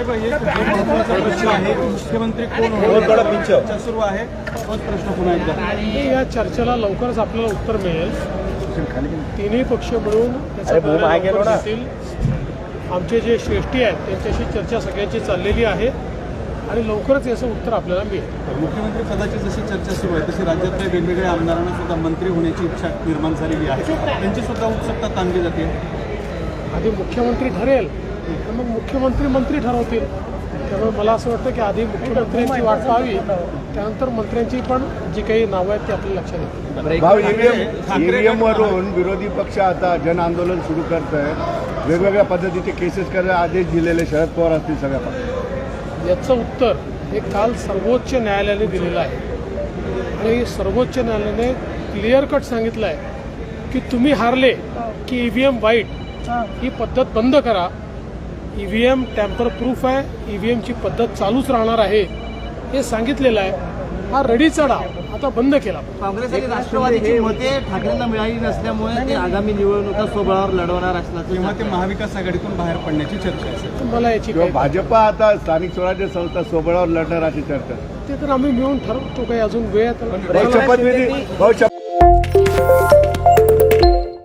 साहेब एक महत्त्वाचा प्रश्न आहे, मुख्यमंत्री कोण होणार चर्चा सुरू आहे, तोच प्रश्न पुन्हा एकदा. या चर्चेला लवकरच आपल्याला उत्तर मिळेल. तिन्ही पक्ष मिळून त्याचा निर्णय घेतील. आमचे जे श्रेष्ठी आहेत त्यांच्याशी चर्चा सगळ्यांची चाललेली आहे आणि लवकरच याचं उत्तर आपल्याला मिळेल. मुख्यमंत्री पदाची जशी चर्चा सुरू आहे तशी राज्यातल्या वेगवेगळ्या आमदारांना सुद्धा मंत्री होण्याची इच्छा निर्माण झालेली आहे, त्यांची सुद्धा उत्सुकता ताणली जाते. आधी मुख्यमंत्री ठरेल तर मग मुख्यमंत्री मंत्री ठरवतील. त्यामुळे मला असं वाटतं की आधी मुख्यमंत्र्यांची वाट पाहावी, त्यानंतर मंत्र्यांची पण जी काही नावं आहेत ती आपल्या लक्षात येतील. ईव्हीएम वरून विरोधी पक्ष आता जन आंदोलन सुरू करत आहे. वेगवेगळ्या पद्धतीचे केसेस करायला आदेश दिलेले शरद पवार असतील सगळ्या पक्षात. याचं उत्तर हे काल सर्वोच्च न्यायालयाने दिलेलं आहे आणि सर्वोच्च न्यायालयाने क्लिअर कट सांगितलं आहे की तुम्ही हारले की ईव्हीएम वाईट ही पद्धत बंद करा. ईव्हीएम टॅम्पर प्रूफ आहे, ईव्हीएमची पद्धत चालूच राहणार आहे हे सांगितलेलं आहे. हा रडीचा डाव आता बंद केला. काँग्रेस आणि राष्ट्रवादीची मते ठाकरेंना मिळाली नसल्यामुळे ते आगामी निवडणुका स्वबळावर लढवणार असल्याचं तेव्हा ते महाविकास आघाडीतून बाहेर पडण्याची चर्चा असेल. मला याची काही भाजपा आता स्थानिक स्वराज्य संस्था स्वबळावर लढणार अशी चर्चा. ते तर आम्ही मिळून ठरवतो. काही अजून वेळ आहे तर शपथविधी